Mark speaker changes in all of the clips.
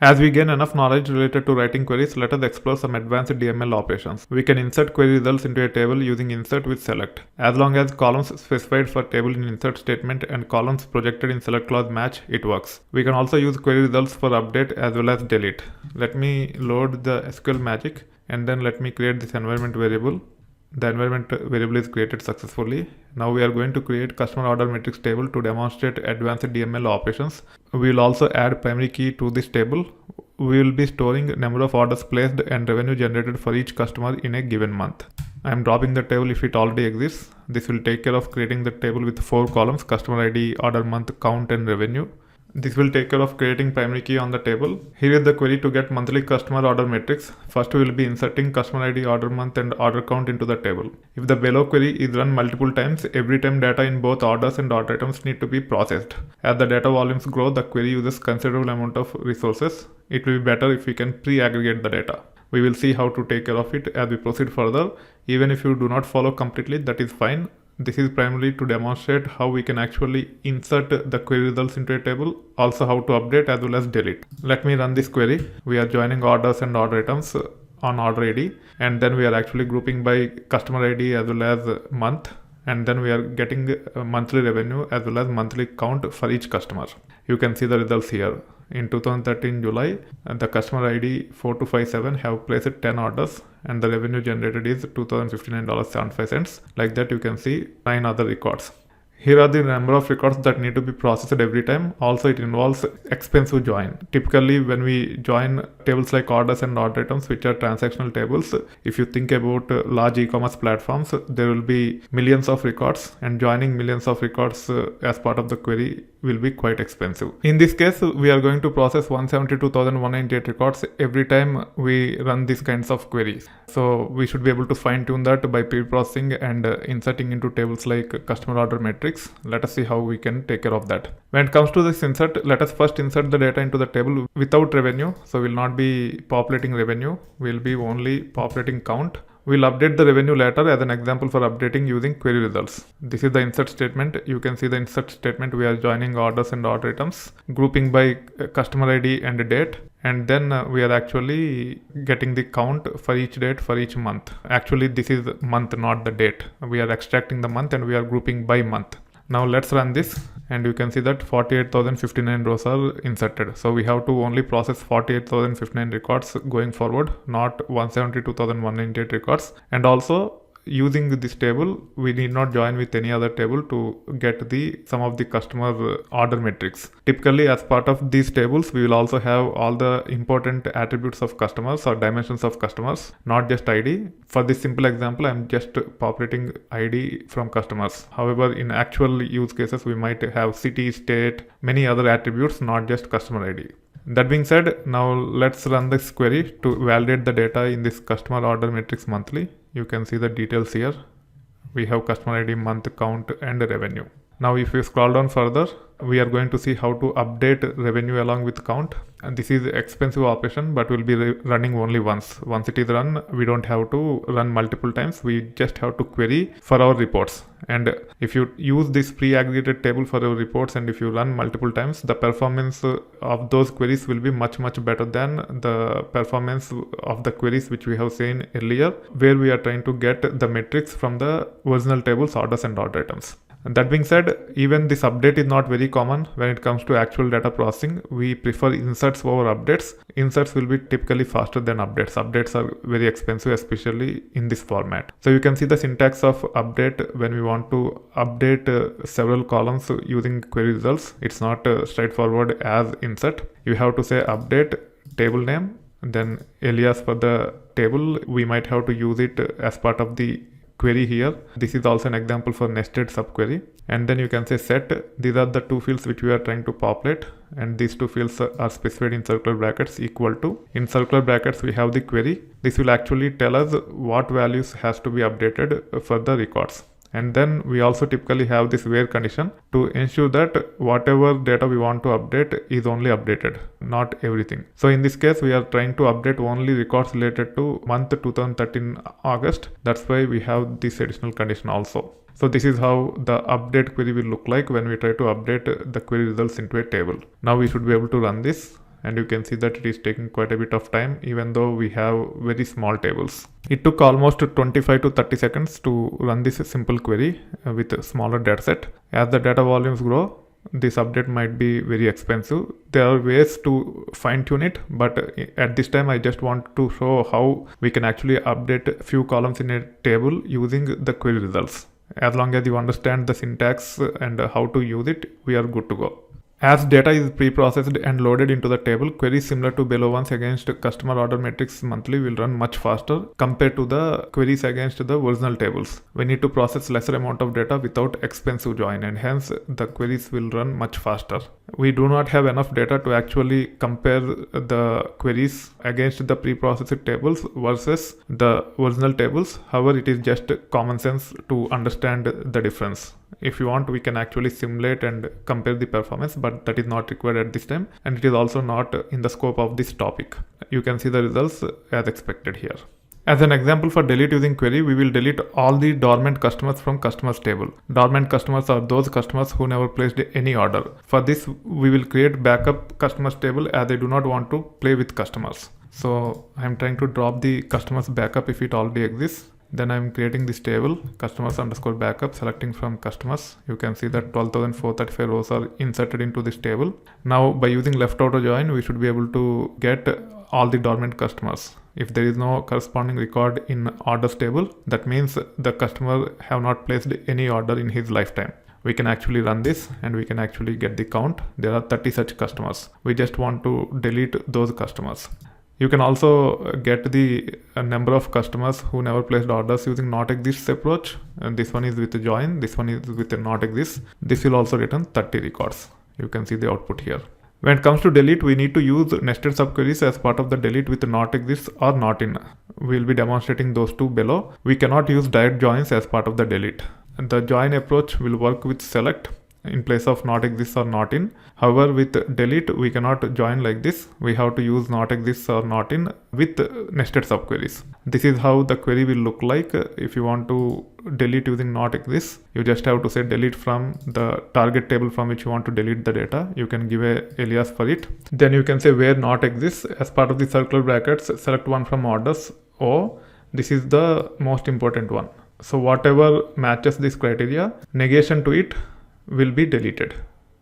Speaker 1: As we gain enough knowledge related to writing queries, let us explore some advanced DML operations. We can insert query results into a table using insert with select. As long as columns specified for table in insert statement and columns projected in select clause match, it works. We can also use query results for update as well as delete. Let me load the SQL magic and then let me create this environment variable. The environment variable is created successfully. Now we are going to create customer order matrix table to demonstrate advanced DML operations. We will also add primary key to this table. We will be storing number of orders placed and revenue generated for each customer in a given month. I am dropping the table if it already exists. This will take care of creating the table with 4 columns: customer ID, order month, count and revenue. This will take care of creating primary key on the table. Here is the query to get monthly customer order matrix. First we will be inserting customer ID, order month and order count into the table. If the below query is run multiple times, every time data in both orders and order items need to be processed. As the data volumes grow, the query uses considerable amount of resources. It will be better if we can pre-aggregate the data. We will see how to take care of it as we proceed further. Even if you do not follow completely, that is fine. This is primarily to demonstrate how we can actually insert the query results into a table, also how to update as well as delete. Let me run this query. We are joining orders and order items on order ID, and then we are actually grouping by customer ID as well as month, and then we are getting monthly revenue as well as monthly count for each customer. You can see the results here. In 2013 July, the customer ID 4257 have placed 10 orders and the revenue generated is $2,059.75. Like that you can see 9 other records. Here are the number of records that need to be processed every time. Also, it involves expensive join. Typically, when we join tables like orders and order items, which are transactional tables, if you think about large e-commerce platforms, there will be millions of records, and joining millions of records as part of the query will be quite expensive. In this case, we are going to process 172,198 records every time we run these kinds of queries. So we should be able to fine tune that by pre-processing and inserting into tables like customer order matrix. Let us see how we can take care of that. When it comes to this insert, let us first insert the data into the table without revenue. So we'll not be populating revenue. We'll be only populating count. We'll update the revenue later as an example for updating using query results. This is the insert statement. You can see the insert statement. We are joining orders and order items, grouping by customer ID and date. And then we are actually getting the count for each date for each month. Actually, this is month, not the date. We are extracting the month and we are grouping by month. Now let's run this and you can see that 48,059 rows are inserted. So we have to only process 48,059 records going forward, not 172,198 records. And also using this table, we need not join with any other table to get the sum of the customer order metrics. Typically, as part of these tables, we will also have all the important attributes of customers or dimensions of customers, not just ID. For this simple example, I'm just populating ID from customers. However, in actual use cases, we might have city, state, many other attributes, not just customer ID. That being said, now let's run this query to validate the data in this customer order matrix monthly. You can see the details here. We have customer ID, month, count and revenue. Now if you scroll down further, we are going to see how to update revenue along with count. And this is expensive operation, but will be running only once. Once it is run, we don't have to run multiple times. We just have to query for our reports. And if you use this pre-aggregated table for your reports and if you run multiple times, the performance of those queries will be much better than the performance of the queries which we have seen earlier, where we are trying to get the metrics from the original tables, orders and order items. And that being said, even this update is not very common when it comes to actual data processing. We prefer inserts over updates. Inserts will be typically faster than updates. Updates are very expensive, especially in this format. So you can see the syntax of update when we want to update several columns using query results. It's not straightforward as insert. You have to say update table name, then alias for the table. We might have to use it as part of the query here. This is also an example for nested subquery. And then you can say set. These are the two fields which we are trying to populate, and these two fields are specified in circular brackets equal to. In circular brackets we have the query. This will actually tell us what values has to be updated for the records. And then we also typically have this where condition to ensure that whatever data we want to update is only updated, not everything. So in this case, we are trying to update only records related to month 2013 August. That's why we have this additional condition also. So this is how the update query will look like when we try to update the query results into a table. Now we should be able to run this and you can see that it is taking quite a bit of time even though we have very small tables. It took almost 25 to 30 seconds to run this simple query with a smaller dataset. As the data volumes grow, this update might be very expensive. There are ways to fine tune it, but at this time I just want to show how we can actually update a few columns in a table using the query results. As long as you understand the syntax and how to use it, we are good to go. As data is pre-processed and loaded into the table, queries similar to below ones against customer order metrics monthly will run much faster compared to the queries against the original tables. We need to process lesser amount of data without expensive join, and hence the queries will run much faster. We do not have enough data to actually compare the queries against the pre-processed tables versus the original tables. However, it is just common sense to understand the difference. If you want, we can actually simulate and compare the performance, but that is not required at this time, and it is also not in the scope of this topic. You can see the results as expected here. As an example for delete using query, we will delete all the dormant customers from customers table. Dormant customers are those customers who never placed any order. For this, we will create backup customers table as I do not want to play with customers. So I'm trying to drop the customers backup if it already exists. Then I'm creating this table customers underscore backup, selecting from customers. You can see that 12,435 rows are inserted into this table. Now by using left outer join, we should be able to get all the dormant customers. If there is no corresponding record in orders table, that means the customer have not placed any order in his lifetime. We can actually run this and we can actually get the count. There are 30 such customers. We just want to delete those customers. You can also get the number of customers who never placed orders using not exists approach. And this one is with a join, this one is with a not exists. This will also return 30 records. You can see the output here. When it comes to delete, we need to use nested subqueries as part of the delete with not exists or not in. We will be demonstrating those two below. We cannot use direct joins as part of the delete. The join approach will work with select in place of not exists or not in. However, with delete, we cannot join like this. We have to use not exists or not in with nested subqueries. This is how the query will look like. If you want to delete using not exists, you just have to say delete from the target table from which you want to delete the data. You can give a alias for it. Then you can say where not exists. As part of the circular brackets, select one from orders. Oh, this is the most important one. So whatever matches this criteria, negation to it will be deleted,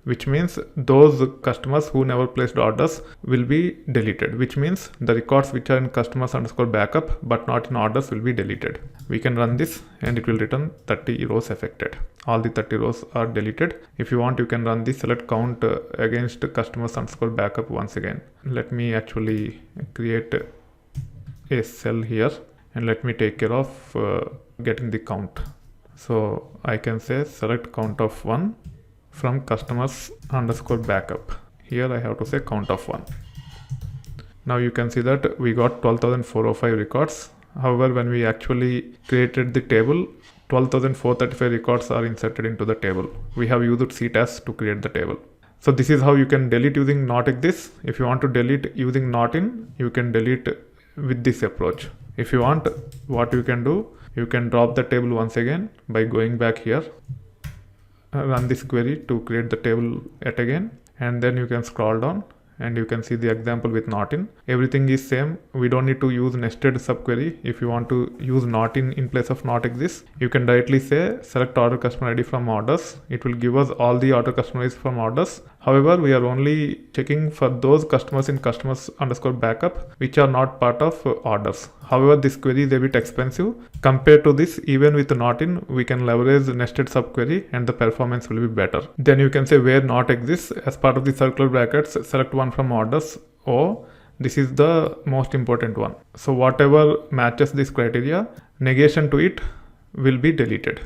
Speaker 1: which means those customers who never placed orders will be deleted, which means the records which are in customers underscore backup but not in orders will be deleted. We can run this and it will return 30 rows affected. All the 30 rows are deleted. If you want, you can run the select count against customers underscore backup once again. Let me actually create a cell here and let me take care of getting the count. So I can say select count of 1 from customers underscore backup. Here I have to say count of 1. Now you can see that we got 12,405 records. However, when we actually created the table, 12,435 records are inserted into the table. We have used CTAS to create the table. So this is how you can delete using not exists. If you want to delete using not in, you can delete with this approach. If you want, what you can do, you can drop the table once again by going back here, run this query to create the table yet again, and then you can scroll down and you can see the example with not in. Everything is same. We don't need to use nested subquery. If you want to use not in place of not exists, you can directly say select order customer ID from orders. It will give us all the order customer IDs from orders. However, we are only checking for those customers in customers underscore backup which are not part of orders. However, this query is a bit expensive. Compared to this, even with not in, we can leverage nested subquery and the performance will be better. Then you can say where not exists. As part of the circular brackets, select one from orders. Oh, this is the most important one. So whatever matches this criteria, negation to it will be deleted,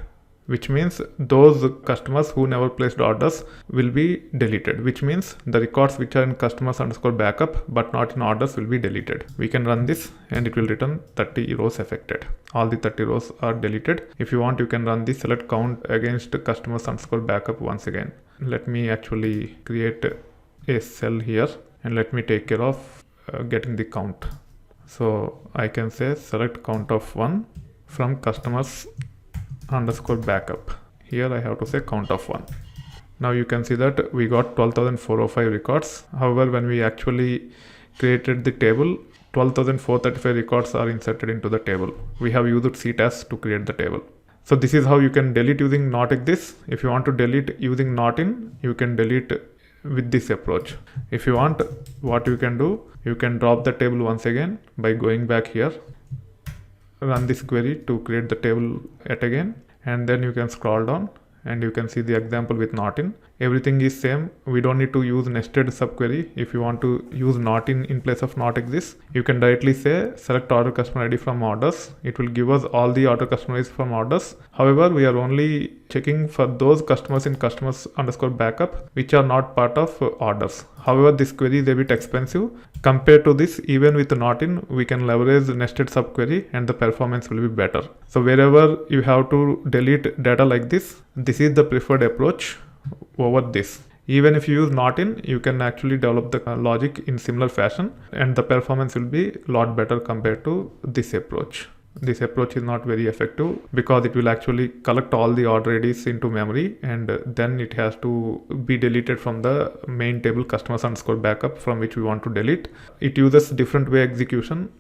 Speaker 1: which means those customers who never placed orders will be deleted, which means the records which are in customers underscore backup but not in orders will be deleted. We can run this and it will return 30 rows affected. All the 30 rows are deleted. If you want, you can run the select count against customers underscore backup once again. Let me actually create a cell here and let me take care of getting the count. So I can say select count of 1 from customers underscore backup. Here I have to say count of 1. Now you can see that we got 12,405 records. However, when we actually created the table, 12,435 records are inserted into the table. We have used CTAS to create the table. So this is how you can delete using not exist. If you want to delete using not in, you can delete with this approach. If you want, what you can do, you can drop the table once again by going back here, run this query to create the table yet again, and then you can scroll down and you can see the example with not in. Everything is same. We don't need to use nested subquery. If you want to use not in place of not exist, you can directly say select order customer ID from orders. It will give us all the order customer IDs from orders. However, we are only checking for those customers in customers underscore backup which are not part of orders. However, this query is a bit expensive. Compared to this, even with not in, we can leverage nested subquery and the performance will be better. So wherever you have to delete data like this is the preferred approach over this. Even if you use not in, you can actually develop the logic in similar fashion and the performance will be a lot better compared to this approach. This approach is not very effective because it will actually collect all the order IDs into memory and then it has to be deleted from the main table customers underscore backup from which we want to delete. It uses different way execution.